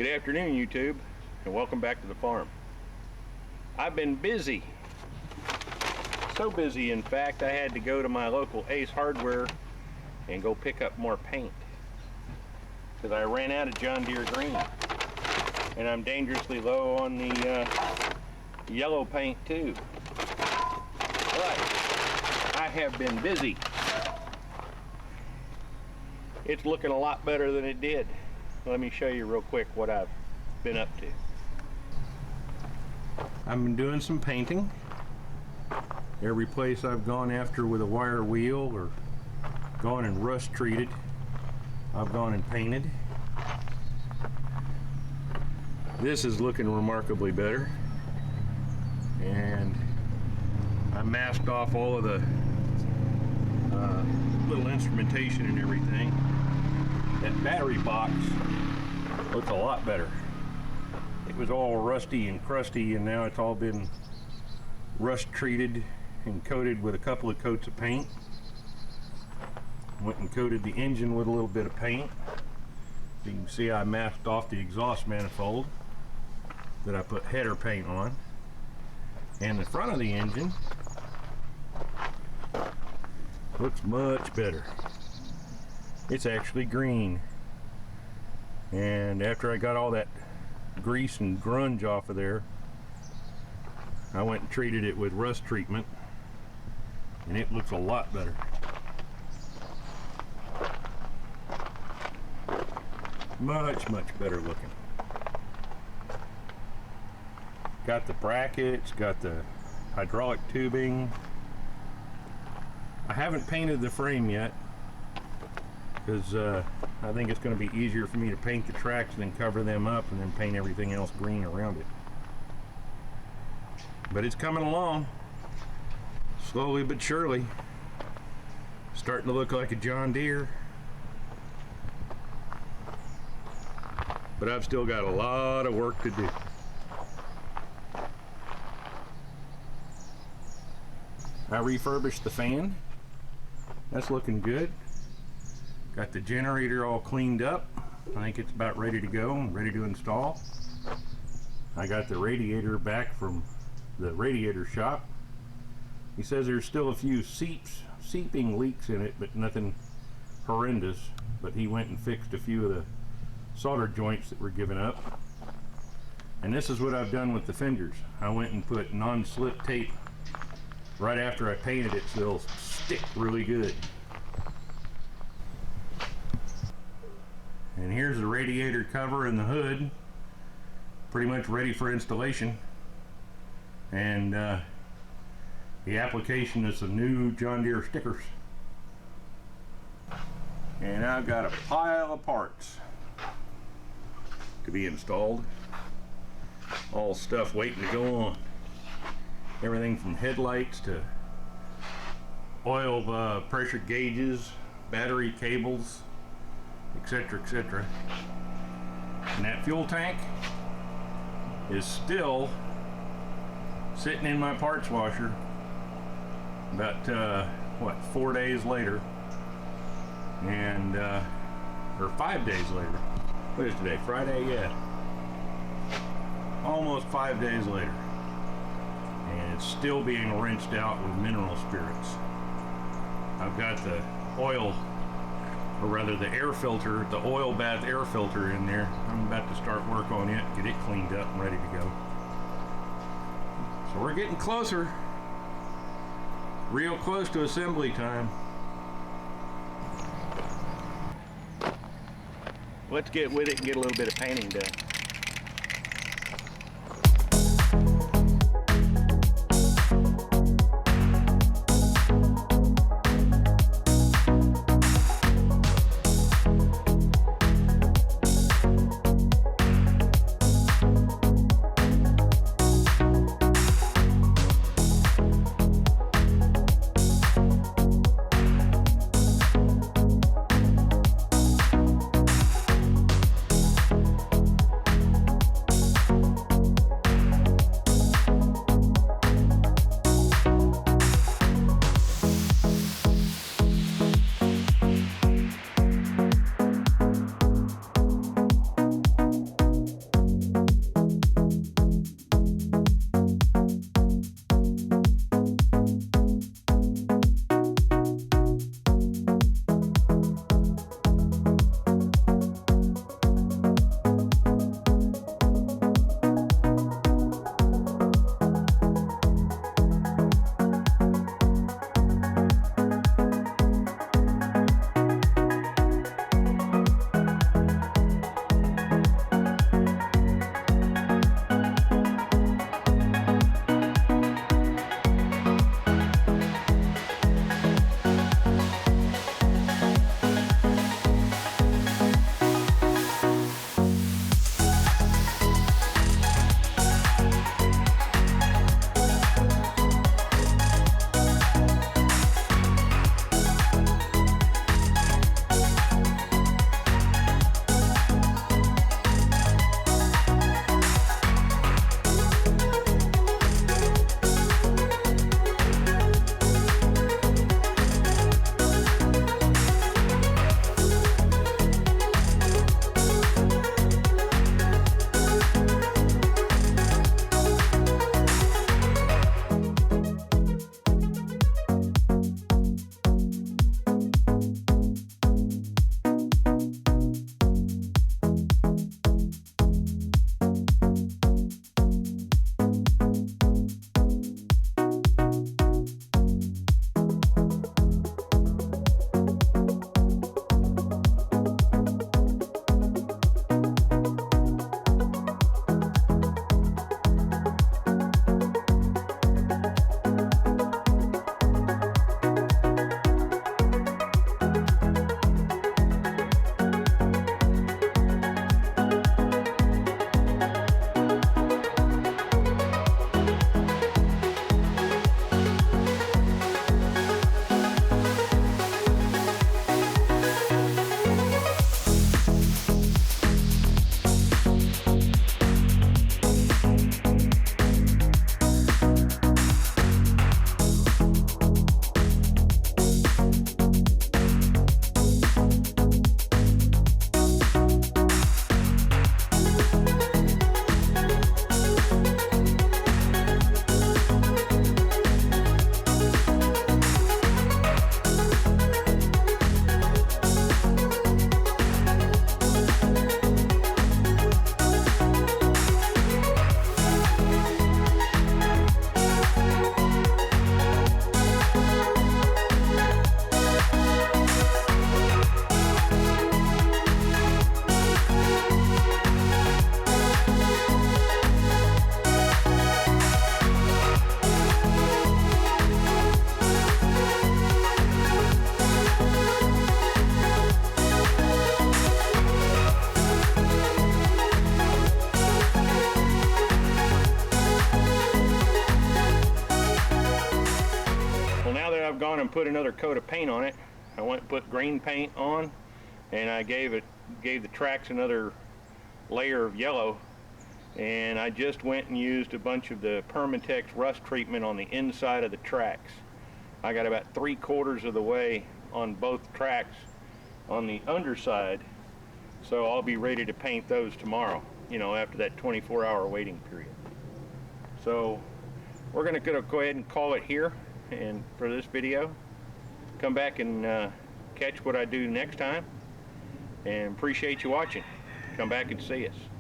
Good afternoon, YouTube, and welcome back to the farm. I've been busy. So busy, in fact, I had to go to my local Ace Hardware and go pick up more paint because I ran out of John Deere green, and I'm dangerously low on the yellow paint too. But I have been busy. It's looking a lot better than it did. Let me show you real quick what I've been up to. I've been doing some painting. Every place I've gone after with a wire wheel or gone and rust treated, I've gone and painted. This is looking remarkably better. And I masked off all of the little instrumentation and everything. That battery box looks a lot better. It was all rusty and crusty, and now it's all been rust treated and coated with a couple of coats of paint. Went and coated the engine with a little bit of paint. You can see I masked off the exhaust manifold that I put header paint on. And the front of the engine looks much better. It's actually green. And after I got all that grease and grunge off of there, I went and treated it with rust treatment, and it looks a lot better. Much better looking. Got the brackets, got the hydraulic tubing. I haven't painted the frame yet because I think it's going to be easier for me to paint the tracks than cover them up and then paint everything else green around it. But it's coming along, slowly but surely. Starting to look like a John Deere. But I've still got a lot of work to do. I refurbished the fan. That's looking good. Got the generator all cleaned up. I think it's about ready to go and ready to install. I got the radiator back from the radiator shop. He says there's still a few seeping leaks in it, but nothing horrendous. But he went and fixed a few of the solder joints that were giving up. And this is what I've done with the fenders. I went and put non-slip tape right after I painted it so it'll stick really good. And here's the radiator cover and the hood, pretty much ready for installation. And the application is some new John Deere stickers. And I've got a pile of parts to be installed. All stuff waiting to go on. Everything from headlights to oil pressure gauges, battery cables, etc., etc. And that fuel tank is still sitting in my parts washer about what, 4 days later, and or 5 days later. What is today? Friday? Yeah, almost 5 days later, and it's still being rinsed out with mineral spirits. I've got the oil, or rather the air filter, the oil bath air filter in there. I'm about to start work on it, get it cleaned up and ready to go. So we're getting closer, real close to assembly time. Let's get with it and get a little bit of painting done. and put another coat of paint on it. I went and put green paint on, and I gave the tracks another layer of yellow, and I just went and used a bunch of the Permatex Rust Treatment on the inside of the tracks. I got about 3/4 of the way on both tracks on the underside, so I'll be ready to paint those tomorrow, you know, after that 24-hour waiting period. So we're going to go ahead and call it here and for this video. Come back and catch what I do next time, and appreciate you watching. Come back and see us.